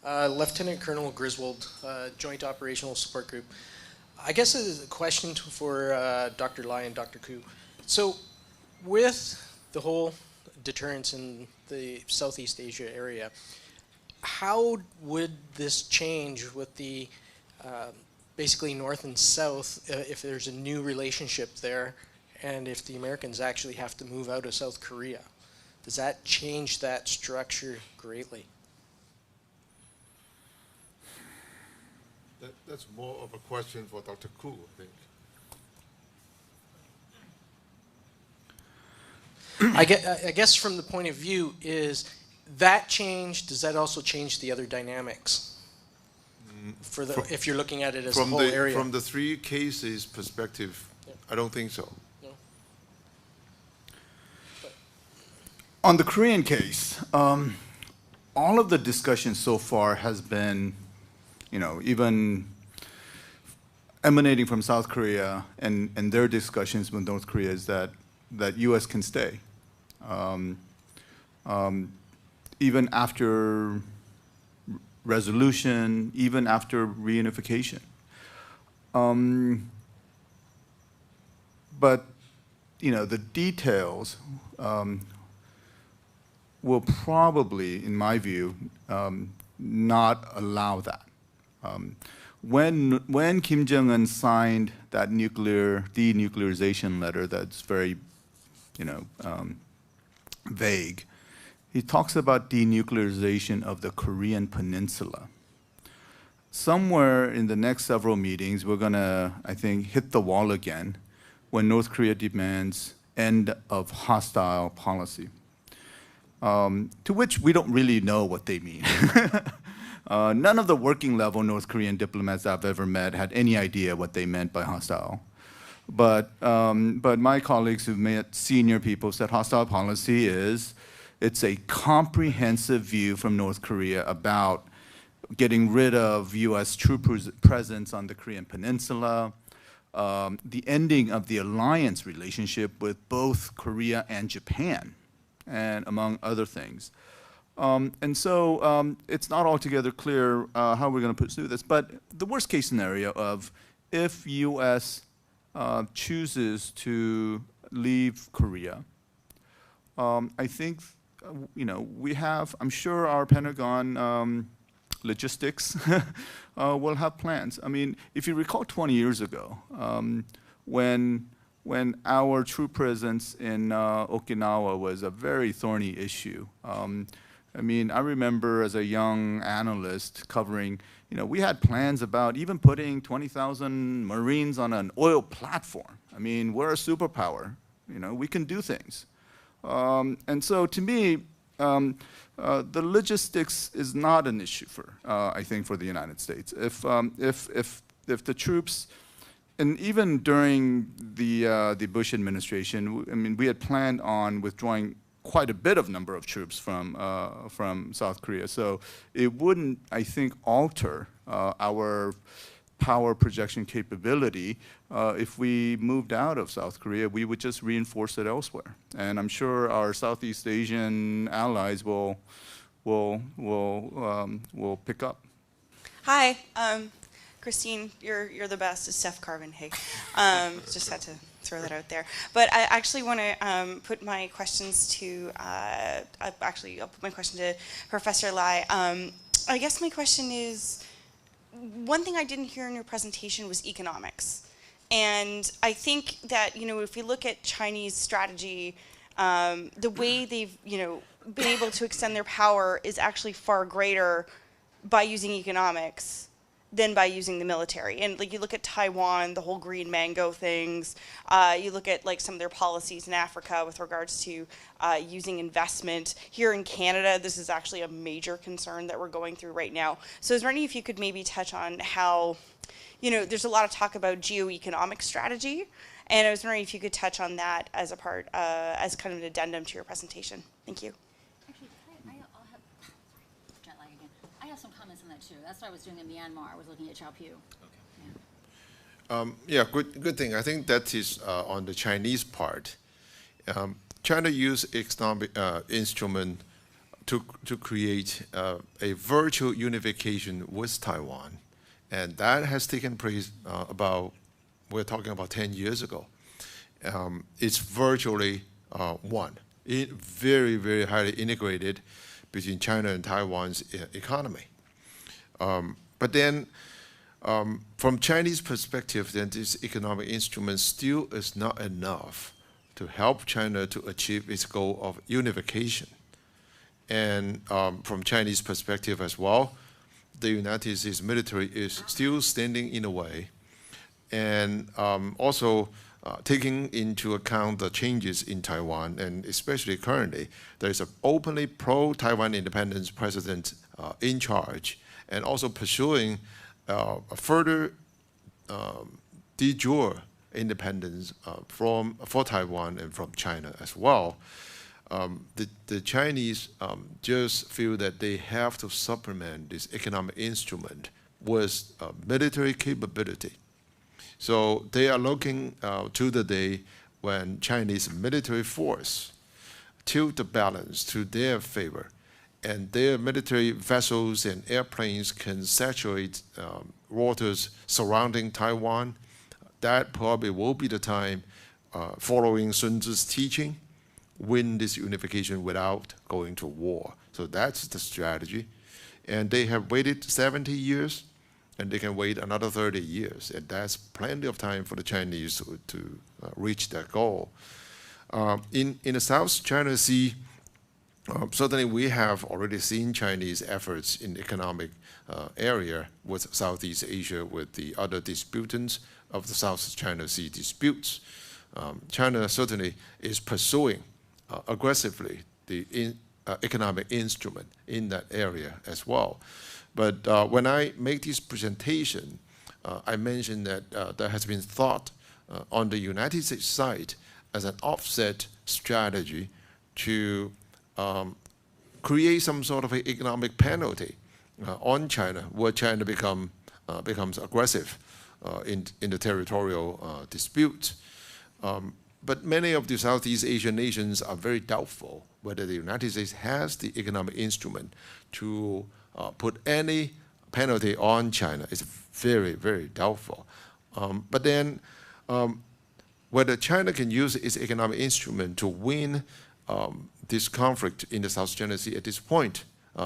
Lieutenant Colonel Griswold, Joint Operational Support Group. I guess a question for Dr. Lai and Dr. Koo. So with the whole deterrence in the Southeast Asia area, how would this change with the basically North and South if there's a new relationship there and if the Americans actually have to move out of South Korea? Does that change that structure greatly? That's more of a question for Dr. Koo, I think. I guess from the point of view is that change, does that also change the other dynamics? For the, if you're looking at it as a whole area? From the three cases perspective, yeah. I don't think so. No. On the Korean case, all of the discussion so far has been, even emanating from South Korea and their discussions with North Korea is that U.S. can stay. Even after resolution, even after reunification. But, the details will probably, in my view, not allow that. When Kim Jong-un signed that denuclearization letter that's very, vague, he talks about denuclearization of the Korean Peninsula. Somewhere in the next several meetings, we're going to, I think, hit the wall again when North Korea demands end of hostile policy, to which we don't really know what they mean. None of the working level North Korean diplomats I've ever met had any idea what they meant by hostile. But my colleagues who've met senior people said hostile policy it's a comprehensive view from North Korea about getting rid of U.S. troop presence on the Korean Peninsula, the ending of the alliance relationship with both Korea and Japan, and among other things. And so it's not altogether clear how we're going to pursue this. But the worst case scenario of if U.S. chooses to leave Korea, I think, we have, I'm sure our Pentagon logistics will have plans. I mean, if you recall 20 years ago, when our troop presence in Okinawa was a very thorny issue. I mean, I remember as a young analyst covering, we had plans about even putting 20,000 Marines on an oil platform. I mean, we're a superpower. We can do things. And so to me, the logistics is not an issue I think, for the United States. If the troops, and even during the Bush administration, I mean, we had planned on withdrawing quite a bit of number of troops from South Korea. So it wouldn't, I think, alter our power projection capability. If we moved out of South Korea, we would just reinforce it elsewhere. And I'm sure our Southeast Asian allies will pick up. Hi, Christine, you're the best. It's Steph Carvin. Hey, just had to throw that out there. But I actually want to put my questions to. I'll put my question to Professor Lai. I guess my question is, one thing I didn't hear in your presentation was economics. And I think that, if we look at Chinese strategy, the way they've, been able to extend their power is actually far greater by using economics than by using the military. And you look at Taiwan, the whole green mango things, you look at some of their policies in Africa with regards to using investment. Here in Canada, this is actually a major concern that we're going through right now. So I was wondering if you could maybe touch on how, there's a lot of talk about geoeconomic strategy, and I was wondering if you could touch on that as a part, as kind of an addendum to your presentation. Thank you. I have some comments on that too. That's what I was doing in Myanmar. I was looking at Chao Pu. Okay. Yeah, good thing. I think that is on the Chinese part. China used economic instrument to create a virtual unification with Taiwan. And that has taken place we're talking about 10 years ago. It's virtually one. Very, very highly integrated between China and Taiwan's economy. But then, from Chinese perspective, then this economic instrument still is not enough to help China to achieve its goal of unification. And from Chinese perspective as well, the United States military is still standing in the way. And also taking into account the changes in Taiwan, and especially currently, there is an openly pro-Taiwan independence president in charge, and also pursuing a further de jure independence for Taiwan and from China as well. The Chinese just feel that they have to supplement this economic instrument with military capability. So they are looking to the day when Chinese military force tilt the balance to their favor, and their military vessels and airplanes can saturate waters surrounding Taiwan. That probably will be the time, following Sun Tzu's teaching, win this unification without going to war. So that's the strategy. And they have waited 70 years, and they can wait another 30 years. And that's plenty of time for the Chinese to reach that goal. In the South China Sea, certainly we have already seen Chinese efforts in the economic area with Southeast Asia, with the other disputants of the South China Sea disputes. China certainly is pursuing aggressively the economic instrument in that area as well. But when I make this presentation, I mentioned that there has been thought on the United States side as an offset strategy to create some sort of an economic penalty on China, where China becomes aggressive in the territorial dispute. But many of the Southeast Asian nations are very doubtful whether the United States has the economic instrument to put any penalty on China. It's very, very doubtful. But then whether China can use its economic instrument to win this conflict in the South China Sea at this point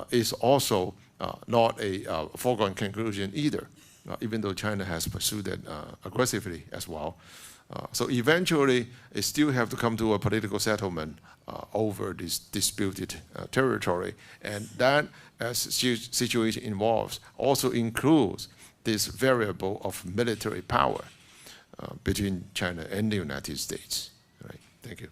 is also not a foregone conclusion either, even though China has pursued it aggressively as well. So eventually, it still have to come to a political settlement over this disputed territory. And that, as the situation involves, also includes this variable of military power between China and the United States. All right, thank you.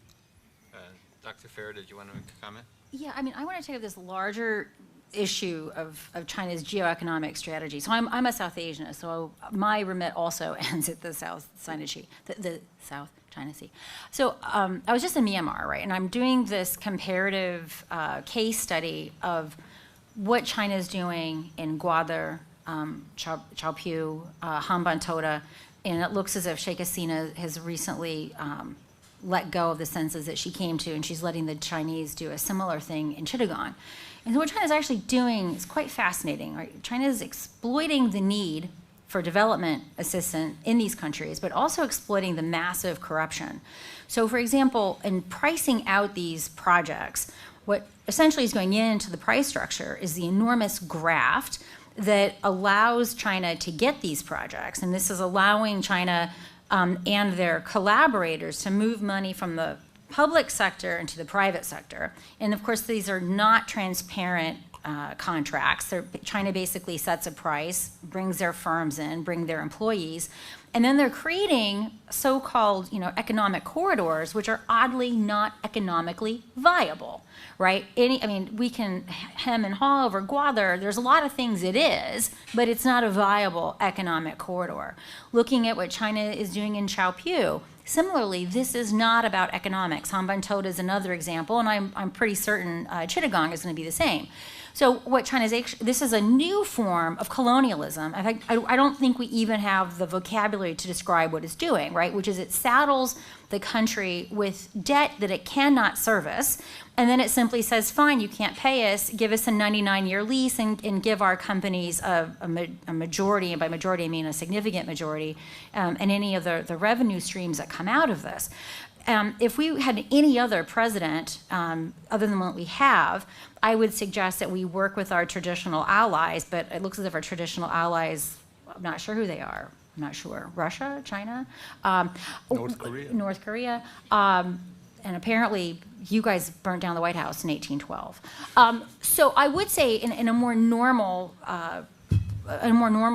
Dr. Farrer, did you want to make a comment? Yeah, I mean, I want to take up this larger issue of China's geoeconomic strategy. So I'm a South Asian, so my remit also ends at the South China Sea, the South China Sea. So I was just in Myanmar, right, and I'm doing this comparative case study of what China is doing in Gwadar, Chaopu, Hambantota, and it looks as if Sheikh Hasina has recently let go of the census that she came to, and she's letting the Chinese do a similar thing in Chittagong. And so what China is actually doing is quite fascinating, right? China is exploiting the need for development assistance in these countries, but also exploiting the massive corruption. So for example, in pricing out these projects, what essentially is going into the price structure is the enormous graft that allows China to get these projects. And this is allowing China and their collaborators to move money from the public sector into the private sector. And of course, these are not transparent contracts. China basically sets a price, brings their firms in, bring their employees, and then they're creating so-called, economic corridors, which are oddly not economically viable, right? I mean, we can hem and haw over Gwadar. There's a lot of things it is, but it's not a viable economic corridor. Looking at what China is doing in Chaopu, similarly, this is not about economics. Hambantota is another example, and I'm pretty certain Chittagong is going to be the same. So what China's, this is a new form of colonialism. In fact, I don't think we even have the vocabulary to describe what it's doing, right? Which is it saddles the country with debt that it cannot service, and then it simply says, fine, you can't pay us, give us a 99-year lease and give our companies a majority, and by majority I mean a significant majority, and any of the revenue streams that come out of this. If we had any other president other than what we have, I would suggest that we work with our traditional allies, but it looks as if our traditional allies, I'm not sure who they are. I'm not sure. Russia, China? North Korea. North Korea. And apparently you guys burnt down the White House in 1812. So I would say in a more normal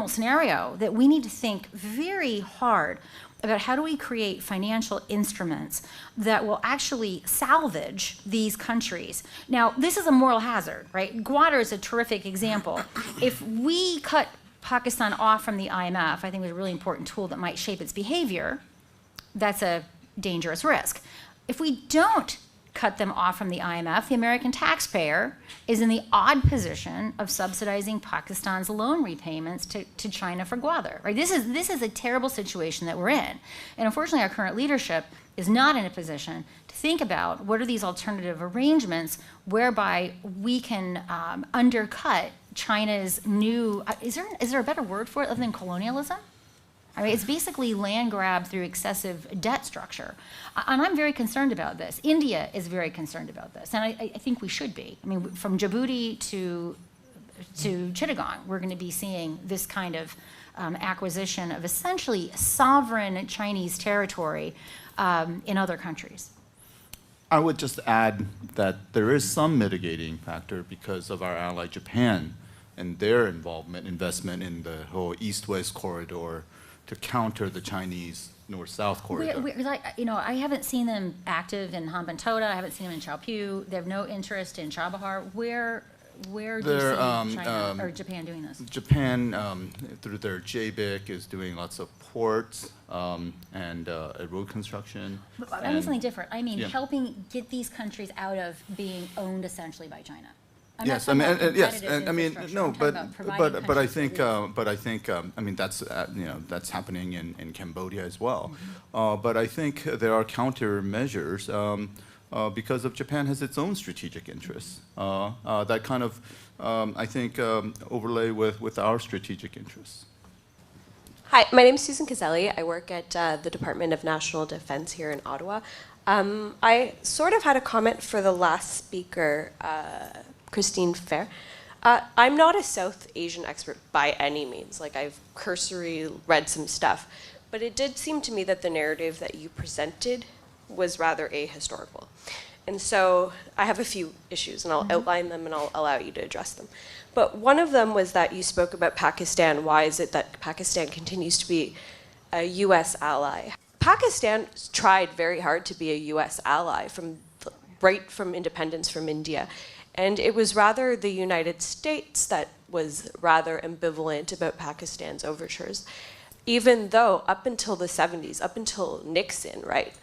scenario that we need to think very hard about how do we create financial instruments that will actually salvage these countries. Now, this is a moral hazard, right? Gwadar is a terrific example. If we cut Pakistan off from the IMF, I think it's a really important tool that might shape its behavior. That's a dangerous risk. If we don't cut them off from the IMF, the American taxpayer is in the odd position of subsidizing Pakistan's loan repayments to China for Gwadar. Right? This is a terrible situation that we're in. And unfortunately, our current leadership is not in a position to think about what are these alternative arrangements whereby we can undercut China's new, is there a better word for it other than colonialism? I mean, it's basically land grab through excessive debt structure. And I'm very concerned about this. India is very concerned about this. And I think we should be. I mean, from Djibouti to Chittagong, we're going to be seeing this kind of acquisition of essentially sovereign Chinese territory in other countries. I would just add that there is some mitigating factor because of our ally Japan and their investment in the whole East-West corridor to counter the Chinese north-south corridor. I haven't seen them active in Hambantota. I haven't seen them in Chaopu. They have no interest in Chabahar. Where do you see China or Japan doing this? Japan, through their JBIC, is doing lots of ports and road construction. But I mean something different. I mean helping get these countries out of being owned essentially by China. Yes, I mean, yes, and I mean, no, but I think, I mean, that's happening in Cambodia as well. Mm-hmm. But I think there are countermeasures because of Japan has its own strategic interests that kind of, I think, overlay with our strategic interests. Hi, my name is Susan Caselli. I work at the Department of National Defense here in Ottawa. I sort of had a comment for the last speaker, Christine Fair. I'm not a South Asian expert by any means. Like, I've cursory read some stuff, but it did seem to me that the narrative that you presented was rather ahistorical. And so I have a few issues, and I'll outline them and I'll allow you to address them. But one of them was that you spoke about Pakistan. Why is it that Pakistan continues to be a US ally? Pakistan tried very hard to be a US ally right from independence from India. And it was rather the United States that was rather ambivalent about Pakistan's overtures, even though up until the 70s, up until Nixon, right,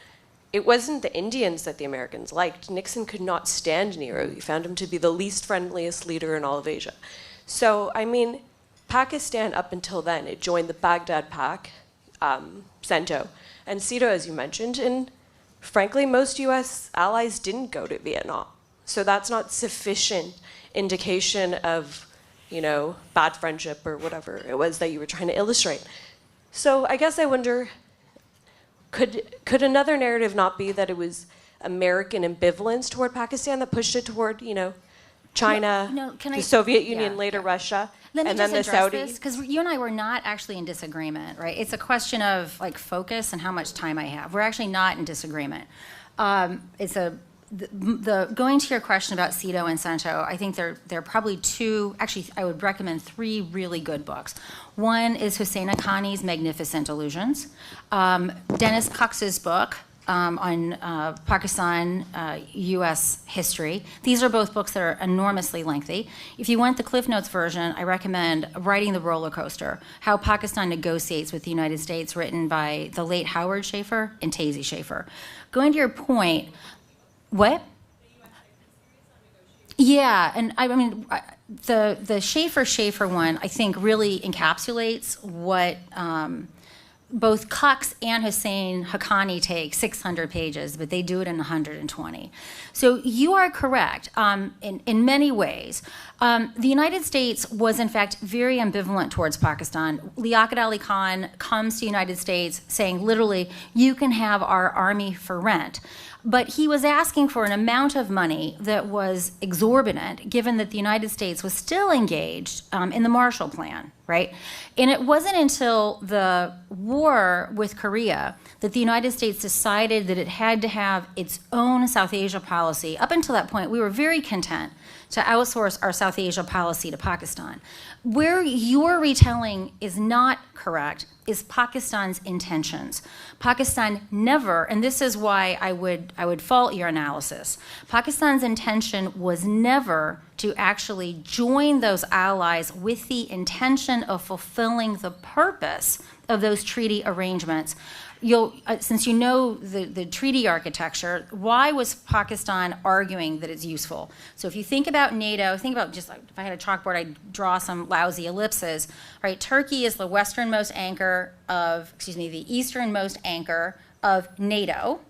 it wasn't the Indians that the Americans liked. Nixon could not stand Nehru. He found him to be the least friendliest leader in all of Asia. So, I mean, Pakistan up until then, it joined the Baghdad Pact, CENTO, and CETO, as you mentioned, and frankly, most US allies didn't go to Vietnam. So that's not sufficient indication of, bad friendship or whatever it was that you were trying to illustrate. So I guess I wonder, could another narrative not be that it was American ambivalence toward Pakistan that pushed it toward, China, the Soviet Union, later Russia, and then the Saudis? Because you and I were not actually in disagreement, right? It's a question of focus and how much time I have. We're actually not in disagreement. Going to your question about CETO and CENTO, I think there are probably two, actually I would recommend three really good books. One is Hussein Akhani's Magnificent Illusions, Dennis Cox's book on Pakistan, U.S. history. These are both books that are enormously lengthy. If you want the Cliff Notes version, I recommend Riding the Roller Coaster, How Pakistan Negotiates with the United States, written by the late Howard Schaefer and Tazy Schaefer. Going to your point, what? Yeah, and I mean, the Schaefer one, I think, really encapsulates what both Cox and Hussein Haqqani take 600 pages, but they do it in 120. So you are correct in many ways. The United States was, in fact, very ambivalent towards Pakistan. Liaquat Ali Khan comes to the United States saying, literally, you can have our army for rent. But he was asking for an amount of money that was exorbitant, given that the United States was still engaged in the Marshall Plan, right? And it wasn't until the war with Korea that the United States decided that it had to have its own South Asia policy. Up until that point, we were very content to outsource our South Asia policy to Pakistan. Where your retelling is not correct is Pakistan's intentions. Pakistan never, and this is why I would fault your analysis, Pakistan's intention was never to actually join those allies with the intention of fulfilling the purpose of those treaty arrangements. Since you know the treaty architecture, why was Pakistan arguing that it's useful? So if you think about NATO, think about just like if I had a chalkboard, I'd draw some lousy ellipses, right? Turkey is the westernmost anchor of, the easternmost anchor of NATO.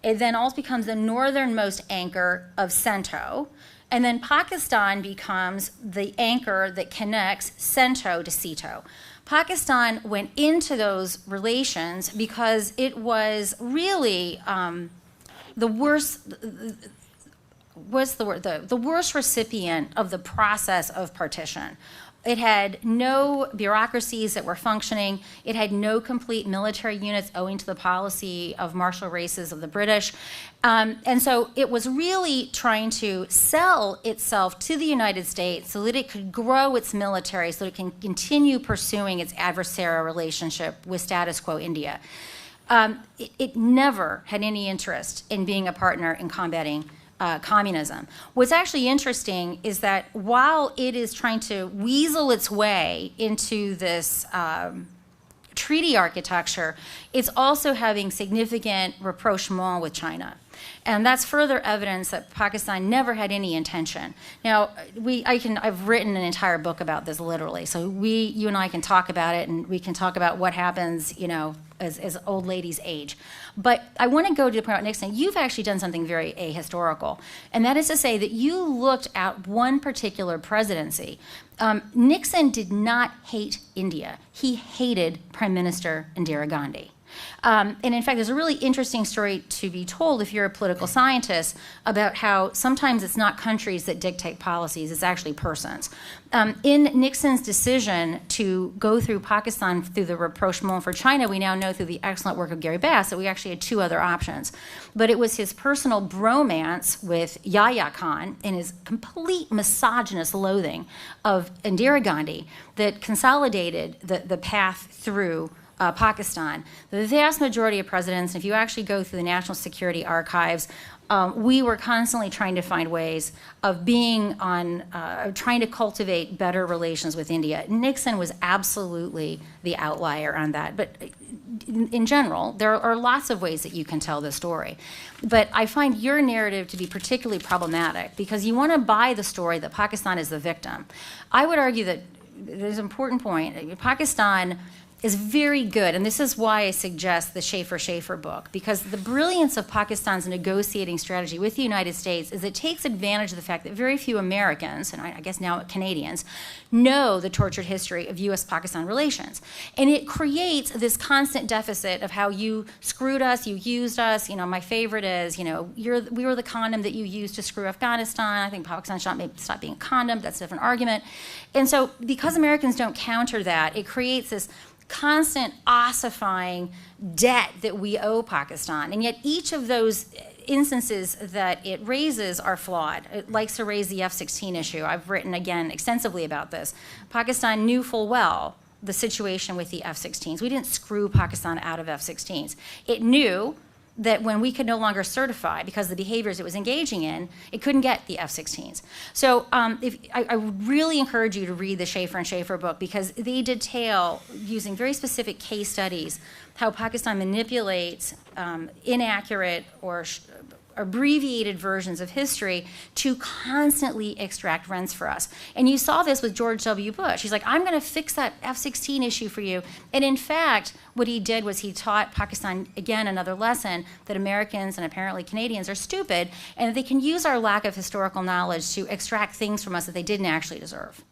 It then also becomes the northernmost anchor of CENTO. And then Pakistan becomes the anchor that connects CENTO to CETO. Pakistan went into those relations because it was really the worst recipient of the process of partition. It had no bureaucracies that were functioning. It had no complete military units owing to the policy of martial races of the British. And so it was really trying to sell itself to the United States so that it could grow its military, so that it can continue pursuing its adversarial relationship with status quo India. It never had any interest in being a partner in combating communism. What's actually interesting is that while it is trying to weasel its way into this treaty architecture, it's also having significant rapprochement with China. And that's further evidence that Pakistan never had any intention. Now, I've written an entire book about this literally, so you and I can talk about it, and we can talk about what happens, as old ladies age. But I want to go to the point about Nixon. You've actually done something very ahistorical, and that is to say that you looked at one particular presidency. Nixon did not hate India. He hated Prime Minister Indira Gandhi. And in fact, there's a really interesting story to be told if you're a political scientist about how sometimes it's not countries that dictate policies, it's actually persons. In Nixon's decision to go through Pakistan through the rapprochement for China, we now know through the excellent work of Gary Bass that we actually had two other options. But it was his personal bromance with Yahya Khan and his complete misogynist loathing of Indira Gandhi that consolidated the path through Pakistan. The vast majority of presidents, if you actually go through the National Security Archives, we were constantly trying to find ways of being trying to cultivate better relations with India. Nixon was absolutely the outlier on that. But in general, there are lots of ways that you can tell this story. But I find your narrative to be particularly problematic because you want to buy the story that Pakistan is the victim. I would argue that there's an important point. Pakistan is very good, and this is why I suggest the Schaefer book, because the brilliance of Pakistan's negotiating strategy with the United States is it takes advantage of the fact that very few Americans, and I guess now Canadians, know the tortured history of U.S.-Pakistan relations. And it creates this constant deficit of how you screwed us, you used us. My favorite is, we were the condom that you used to screw Afghanistan. I think Pakistan should stop being a condom. That's a different argument. And so because Americans don't counter that, it creates this constant ossifying debt that we owe Pakistan. And yet each of those instances that it raises are flawed. It likes to raise the F-16 issue. I've written, again, extensively about this. Pakistan knew full well the situation with the F-16s. We didn't screw Pakistan out of F-16s. It knew that when we could no longer certify because of the behaviors it was engaging in, it couldn't get the F-16s. So I would really encourage you to read the Schaefer book because they detail, using very specific case studies, how Pakistan manipulates inaccurate or abbreviated versions of history to constantly extract rents for us. And you saw this with George W. Bush. He's like, I'm going to fix that F-16 issue for you. And in fact, what he did was he taught Pakistan, again, another lesson that Americans and apparently Canadians are stupid and that they can use our lack of historical knowledge to extract things from us that they didn't actually deserve.